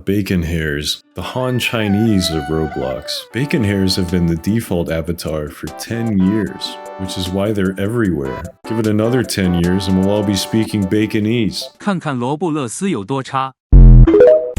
Bacon hairs. The Han Chinese of Roblox. Bacon hairs have been the default avatar for 10 years, which is why they're everywhere. Give it another 10 years and we'll all be speaking Baconese. 看看罗布勒斯有多差。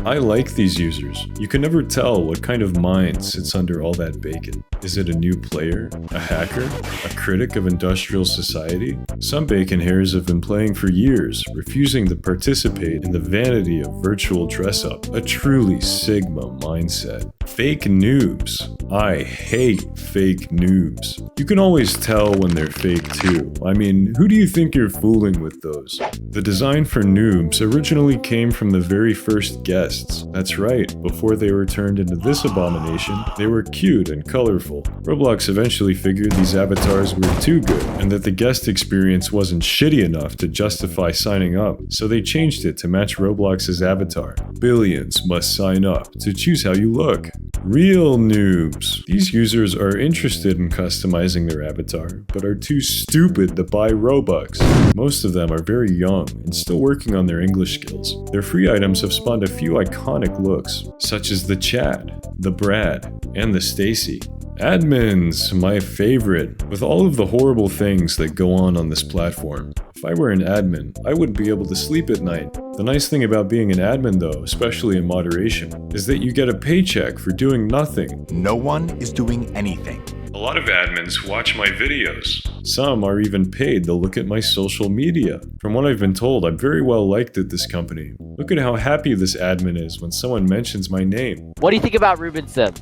I like these users. You can never tell what kind of mind sits under all that bacon. Is it a new player? A hacker? A critic of industrial society? Some bacon hairs have been playing for years, refusing to participate in the vanity of virtual dress-up. A truly Sigma mindset. Fake noobs. I hate fake noobs. You can always tell when they're fake too. I mean, who do you think you're fooling with those? The design for noobs originally came from the very first guests. That's right, before they were turned into this abomination, they were cute and colorful. Roblox eventually figured these avatars were too good, and that the guest experience wasn't shitty enough to justify signing up, so they changed it to match Roblox's avatar. Billions must sign up to choose how you look. Real noobs. These users are interested in customizing their avatar, but are too stupid to buy Robux. Most of them are very young and still working on their English skills. Their free items have spawned a few iconic looks, such as the Chad, the Brad, and the Stacy. Admins, my favorite. With all of the horrible things that go on this platform, if I were an admin, I wouldn't be able to sleep at night. The nice thing about being an admin though, especially in moderation, is that you get a paycheck for doing nothing. No one is doing anything. A lot of admins watch my videos. Some are even paid to look at my social media. From what I've been told, I'm very well liked at this company. Look at how happy this admin is when someone mentions my name. What do you think about Ruben Sim?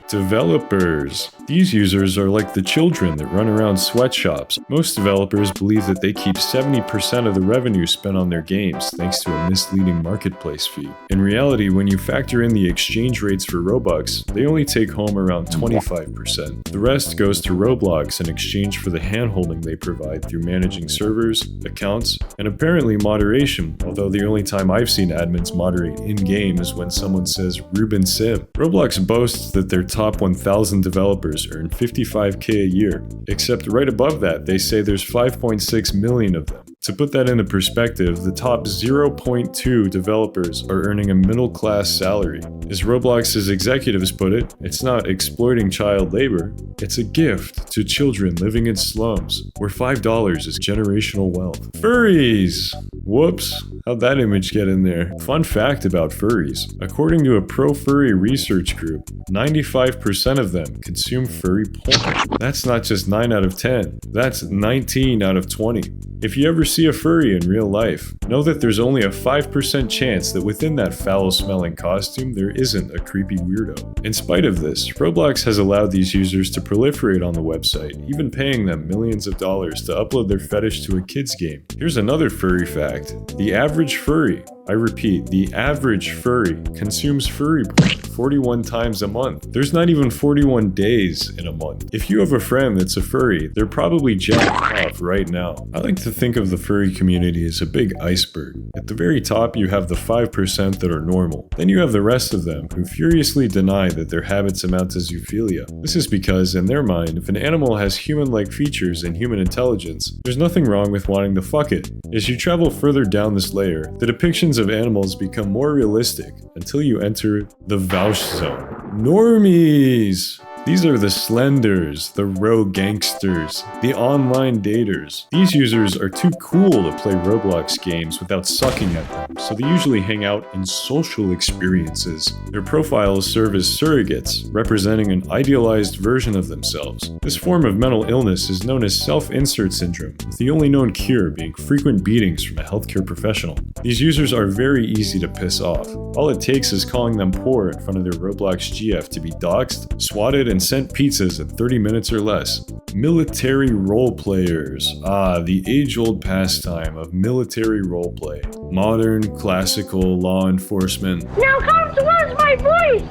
Developers. These users are like the children that run around sweatshops. Most developers believe that they keep 70% of the revenue spent on their games thanks to a misleading marketplace fee. In reality, when you factor in the exchange rates for Robux, they only take home around 25%. The rest goes to Roblox in exchange for the handholding they provide through managing servers, accounts, and apparently moderation, although the only time I've seen admins moderate in-game is when someone says Ruben Sim. Roblox boasts that their top 1,000 developers earn $55K a year, except right above that they say there's 5.6 million of them. To put that into perspective, the top 0.2 developers are earning a middle-class salary. As Roblox's executives put it, it's not exploiting child labor, it's a gift to children living in slums, where $5 is generational wealth. Furries! Whoops, how'd that image get in there? Fun fact about furries. According to a pro-furry research group, 95% of them consume furry porn. That's not just 9 out of 10, that's 19 out of 20. If you ever see a furry in real life, know that there's only a 5% chance that within that foul-smelling costume there isn't a creepy weirdo. In spite of this, Roblox has allowed these users to proliferate on the website, even paying them millions of dollars to upload their fetish to a kid's game. Here's another furry fact. The average furry, I repeat, the average furry consumes furry porn 41 times a month. There's not even 41 days in a month. If you have a friend that's a furry, they're probably jacking off right now. I like to think of the furry community as a big iceberg. At the very top, you have the 5% that are normal. Then you have the rest of them who furiously deny that their habits amount to zoophilia. This is because, in their mind, if an animal has human-like features and human intelligence, there's nothing wrong with wanting to fuck it. As you travel further down this layer, the depictions of animals become more realistic until you enter the Vouch zone. Normies! These are the slenders, the rogue gangsters, the online daters. These users are too cool to play Roblox games without sucking at them, so they usually hang out in social experiences. Their profiles serve as surrogates, representing an idealized version of themselves. This form of mental illness is known as self-insert syndrome, with the only known cure being frequent beatings from a healthcare professional. These users are very easy to piss off. All it takes is calling them poor in front of their Roblox GF to be doxxed, swatted, and sent pizzas in 30 minutes or less. Military role players. The age-old pastime of military roleplay. Modern, classical law enforcement. Now come towards my voice!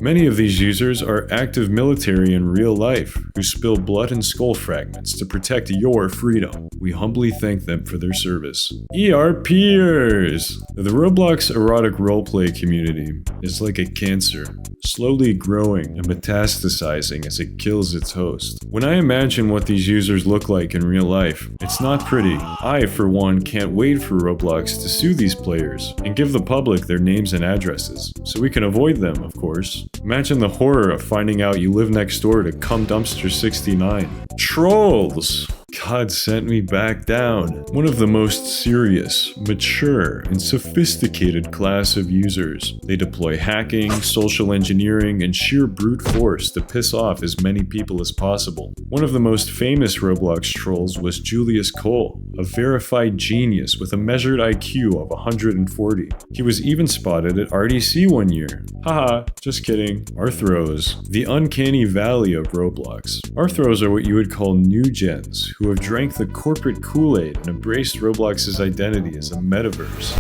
Many of these users are active military in real life who spill blood and skull fragments to protect your freedom. We humbly thank them for their service. ERPers! The Roblox erotic roleplay community is like a cancer, slowly growing and metastasizing as it kills its host. When I imagine what these users look like in real life, it's not pretty. I, for one, can't wait for Roblox to sue these players and give the public their names and addresses, so we can avoid them, of course. Imagine the horror of finding out you live next door to Cum Dumpster 69. Trolls! God sent me back down. One of the most serious, mature, and sophisticated class of users. They deploy hacking, social engineering, and sheer brute force to piss off as many people as possible. One of the most famous Roblox trolls was Julius Cole, a verified genius with a measured IQ of 140. He was even spotted at RDC one year. Haha, just kidding. Arthros. The uncanny valley of Roblox. Arthros are what you would call new gens, who have drank the corporate Kool-Aid and embraced Roblox's identity as a metaverse.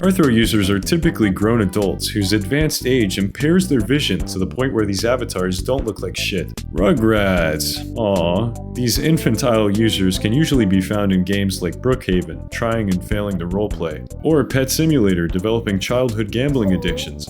Arthro users are typically grown adults whose advanced age impairs their vision to the point where these avatars don't look like shit. Rugrats. Aww. These infantile users can usually be found in games like Brookhaven, trying and failing to roleplay, or Pet Simulator, developing childhood gambling addictions.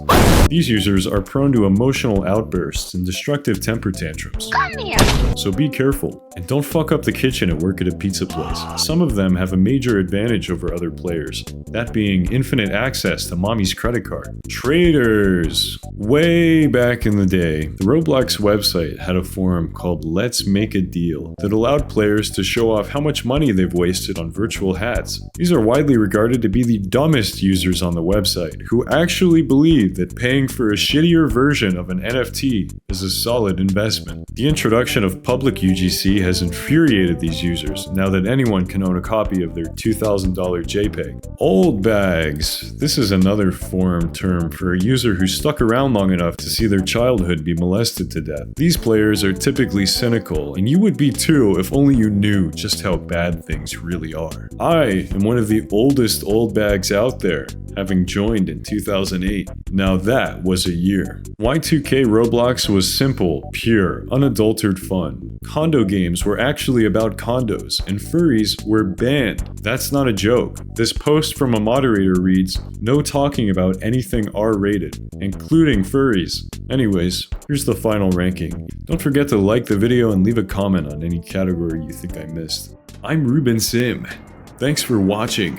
These users are prone to emotional outbursts and destructive temper tantrums. Come here! So be careful, and don't fuck up the kitchen at work at a pizza place. Some of them have a major advantage over other players, that being infinite access to mommy's credit card. Traders! Way back in the day, the Roblox website had a forum called Let's Make a Deal that allowed players to show off how much money they've wasted on virtual hats. These are widely regarded to be the dumbest users on the website, who actually believe that paying for a shittier version of an NFT is a solid investment. The introduction of public UGC has infuriated these users now that anyone can own a copy of their $2,000 JPEG. Old bags. This is another forum term for a user who stuck around long enough to see their childhood be molested to death. These players are typically cynical, and you would be too if only you knew just how bad things really are. I am one of the oldest old bags out there, having joined in 2008. Now that was a year. Y2K Roblox was simple, pure, unadulterated fun. Condo games were actually about condos, and furries were banned. That's not a joke. This post from a moderator reads, "No talking about anything R-rated, including furries." Anyways, here's the final ranking. Don't forget to like the video and leave a comment on any category you think I missed. I'm Ruben Sim. Thanks for watching.